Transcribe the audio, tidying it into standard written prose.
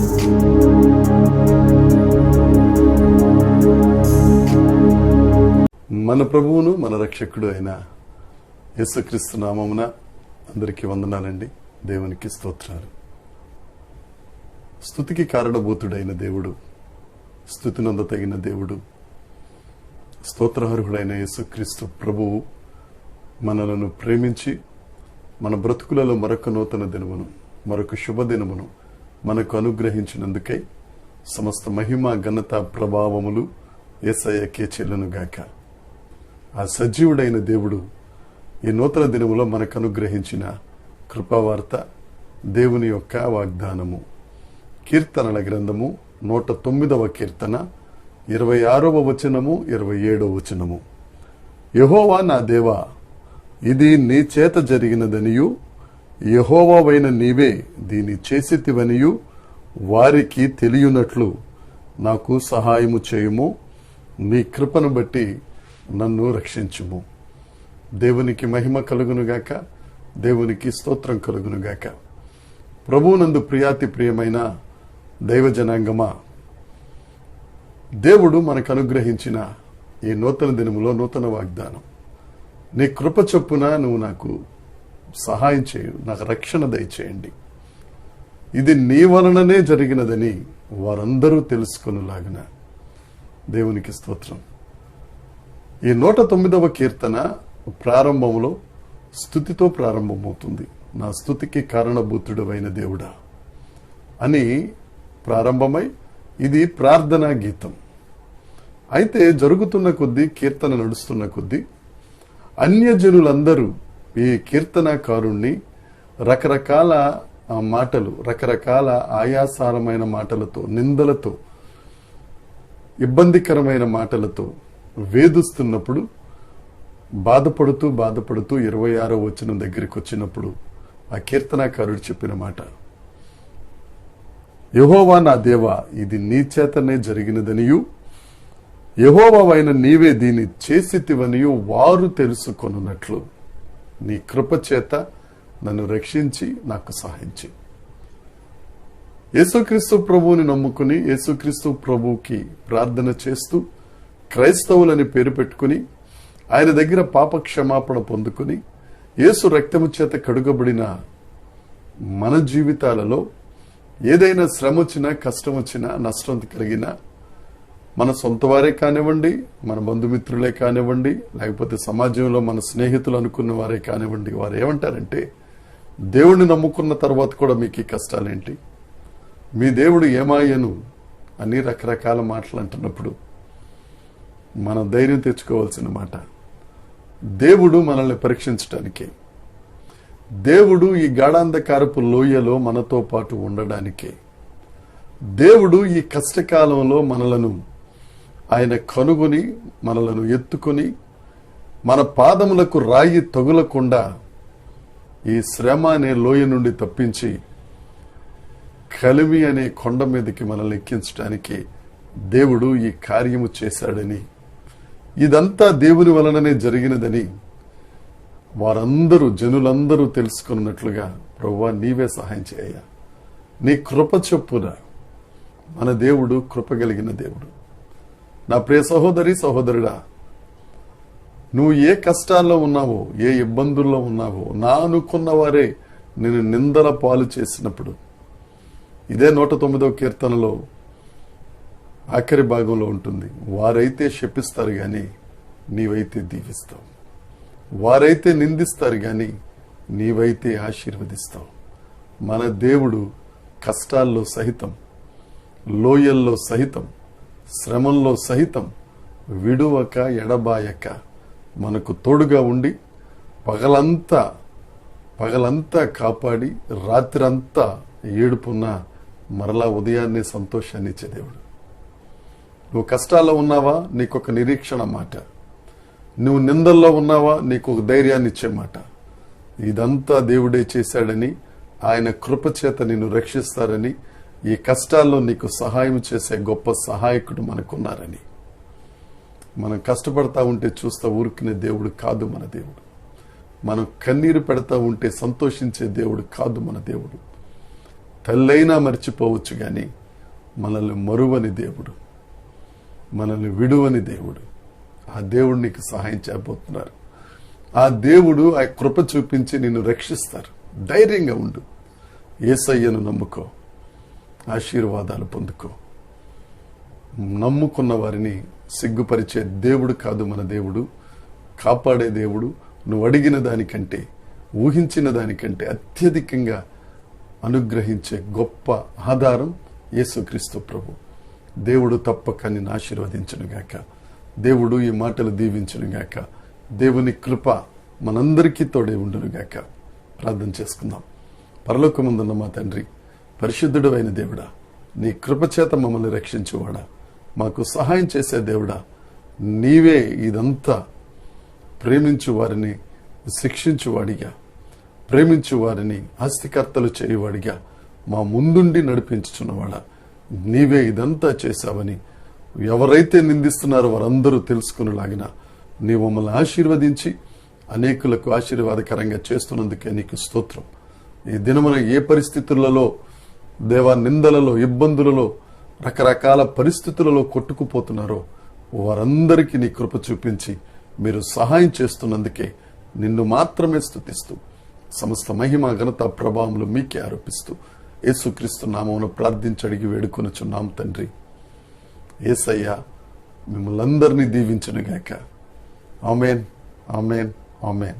మన ప్రభువును మన రక్షకుడు అయిన యేసుక్రీస్తు నామమున అందరికీ వందనాలండి. దేవునికి స్తోత్రాలు. స్తుతికి కారణభూతుడైన దేవుడు, స్తుతినందతగిన దేవుడు, స్తోత్రార్హుడైన యేసుక్రీస్తు ప్రభువు మనలను ప్రేమించి మన బ్రతుకులలో మరొక నూతన దినమును, మరొక శుభదినమును మనకు అనుగ్రహించినందుకై సమస్త మహిమ, ఘనత, ప్రభావములు యేసయ్యకే చెల్లునుగాక. ఆ సజీవుడైన దేవుడు ఈ నూతన దినములో మనకు అనుగ్రహించిన కృపావార్త, దేవుని యొక్క వాగ్దానము. కీర్తనల గ్రంథము 109వ కీర్తన 26వ వచనము, 27వ వచనము. యెహోవా నా దేవా, ఇది నీ చేత జరిగినదనియు, యెహోవావైన నీవే దీని చేసితివనియు వారికి తెలియనట్లు నాకు సహాయము చేయుము. నీ కృపను బట్టి నన్ను రక్షించుము. దేవునికి మహిమ కలుగునుగాక, దేవునికి స్తోత్రం కలుగునుగాక. ప్రభువునందు ప్రియాతి ప్రియమైన దైవ జనాంగమా, దేవుడు మనకు అనుగ్రహించిన ఈ నూతన దినములో నూతన వాగ్దానం, నీ కృప చొప్పున నువ్వు నాకు సహాయం చేయు, నాకు రక్షణ దయచేయండి. ఇది నీ వలననే జరిగినదని వారందరూ తెలుసుకొనులాగున. దేవునికి స్తోత్రం. ఈ 109వ కీర్తన ప్రారంభంలో స్తుతితో ప్రారంభమవుతుంది. నా స్తుతికి కారణభూతుడవైన దేవుడా అని ప్రారంభమై ఇది ప్రార్థనా గీతం. అయితే జరుగుతున్న కొద్దీ, కీర్తన నడుస్తున్న కొద్దీ అన్యజనులందరూ ఈ కీర్తనాకారుణ్ణి రకరకాల మాటలు, రకరకాల ఆయాసారమైన మాటలతో, నిందలతో, ఇబ్బందికరమైన మాటలతో వేధిస్తున్నప్పుడు బాధపడుతూ 26వ వచనం దగ్గరికి వచ్చినప్పుడు ఆ కీర్తనాకారుడు చెప్పిన మాట, యెహోవా నా దేవా, ఇది నీ చేతనే జరిగినదనియు, యెహోవావైన నీవే దీన్ని చేసితివనియు వారు తెలుసుకొనున్నట్లు నీ కృప చేత నన్ను రక్షించి నాకు సహాయం చేయి. యేసుక్రీస్తు ప్రభువుని నమ్ముకుని, యేసుక్రీస్తు ప్రభువుకి ప్రార్థన చేస్తూ, క్రైస్తవులని పేరు పెట్టుకుని, ఆయన దగ్గర పాప క్షమాపణ పొందుకుని, యేసు రక్తము చేత కడుగబడిన మన జీవితాలలో ఏదైనా శ్రమ వచ్చినా, కష్టం వచ్చినా, నష్టం కలిగినా, మన సొంత వారే కానివ్వండి, మన బంధుమిత్రులే కానివ్వండి, లేకపోతే సమాజంలో మన స్నేహితులు అనుకున్న వారే కానివ్వండి, వారు ఏమంటారంటే, దేవుణ్ణి నమ్ముకున్న తర్వాత కూడా మీకు ఈ కష్టాలేంటి, మీ దేవుడు ఏమాయను అని రకరకాల మాటలు అంటున్నప్పుడు మనం ధైర్యం తెచ్చుకోవాల్సిన మాట, దేవుడు మనల్ని పరీక్షించడానికే, దేవుడు ఈ గాఢాంధకారపు లోయలో మనతో పాటు ఉండడానికే, దేవుడు ఈ కష్టకాలంలో మనలను ఆయన కనుగొని, మనలను ఎత్తుకొని, మన పాదములకు రాయి తగులకుండా ఈ శ్రమ అనే లోయ నుండి తప్పించి కలిమి అనే కొండ మీదకి మనల్ని ఎక్కించడానికి దేవుడు ఈ కార్యము చేశాడని, ఇదంతా దేవుని వలననే జరిగినదని వారందరూ, జనులందరూ తెలుసుకున్నట్లుగా, ప్రభువా నీవే సహాయం చేయ, నీ కృప చొప్పున. మన దేవుడు కృపగలిగిన దేవుడు. నా ప్రియ సహోదరి, సహోదరుడా, నువ్వు ఏ కష్టాల్లో ఉన్నావో, ఏ ఇబ్బందుల్లో ఉన్నావో, నా అనుకున్న వారే నేను నిందల పాలు చేసినప్పుడు, ఇదే 109వ కీర్తనలో ఆఖరి భాగంలో ఉంటుంది, వారైతే శపిస్తారు గాని నీవైతే దీవిస్తావు, వారైతే నిందిస్తారు గాని నీవైతే ఆశీర్వదిస్తావు. మన దేవుడు కష్టాల్లో సహితం, లోయల్లో సహితం, శ్రమంలో సహితం విడువక ఎడబాయక మనకు తోడుగా ఉండి పగలంతా కాపాడి రాత్రంతా ఏడుపున్న మరలా ఉదయాన్నే సంతోషాన్ని ఇచ్చే దేవుడు. నువ్వు కష్టాల్లో ఉన్నావా, నీకొక నిరీక్షణ మాట. నువ్వు నిందల్లో ఉన్నావా, నీకు ఒక ధైర్యాన్ని ఇచ్చే మాట. ఇదంతా దేవుడే చేశాడని, ఆయన కృపచేత నిన్ను రక్షిస్తారని, ఈ కష్టాల్లో నీకు సహాయం చేసే గొప్ప సహాయకుడు మనకున్నారని. మనం కష్టపడతా ఉంటే చూస్తా ఊరుకునే దేవుడు కాదు మన దేవుడు. మనం కన్నీరు పెడతా ఉంటే సంతోషించే దేవుడు కాదు మన దేవుడు. తల్లైనా మర్చిపోవచ్చు కానీ మనల్ని మరువని దేవుడు, మనల్ని విడువని దేవుడు. ఆ దేవుడు నీకు సహాయం చేయబోతున్నారు. ఆ దేవుడు ఆ కృప చూపించి నిన్ను రక్షిస్తారు. ధైర్యంగా ఉండు. యేసయ్యను నమ్ముకో, ఆశీర్వాదాలు పొందుకో. నమ్ముకున్న వారిని సిగ్గుపరిచే దేవుడు కాదు మన దేవుడు, కాపాడే దేవుడు. నువ్వు అడిగిన దానికంటే, ఊహించిన దానికంటే అత్యధికంగా అనుగ్రహించే గొప్ప ఆధారం యేసుక్రీస్తు ప్రభు. దేవుడు తప్పక నిన్ను ఆశీర్వదించునుగాక. దేవుడు ఈ మాటలు దీవించునుగాక. దేవుని కృప మనందరికీ తోడే ఉండునుగాక. ప్రార్థన చేసుకుందాం. పరలోకమందున్న మా తండ్రి, పరిశుద్ధుడు అయిన దేవుడా, నీ కృప చేత మమ్మల్ని రక్షించువాడా, మాకు సహాయం చేసే దేవుడా, నీవే ఇదంతా ప్రేమించు వారిని శిక్షించువాడిగా, ప్రేమించు వారిని ఆస్తికర్తలు చేయువాడిగా మా ముందుండి నడిపించుచున్నవాడా, నీవే ఇదంతా చేశావని ఎవరైతే నిందిస్తున్నారో వారందరూ తెలుసుకునేలాగిన నీ మమ్మల్ని ఆశీర్వదించి అనేకులకు ఆశీర్వాదకరంగా చేస్తున్నందుకే నీకు స్తోత్రం. ఈ దినమున ఏ పరిస్థితులలో దేవా, నిందలలో, ఇబ్బందులలో, రకరకాల పరిస్థితులలో కొట్టుకుపోతున్నారో వారందరికీ నీ కృప చూపించి మీరు సహాయం చేస్తున్నందుకే నిన్ను మాత్రమే స్తుతిస్తూ సమస్త మహిమ, ఘనత, ప్రభావములు మీకే ఆరోపిస్తూ యేసుక్రీస్తు నామమున ప్రార్థించి అడిగి వేడుకొనుచున్నాం తండ్రి. యేసయ్య మిమ్మల్ని అందరినీ దీవించునుగాక. ఆమేన్, ఆమేన్, ఆమేన్.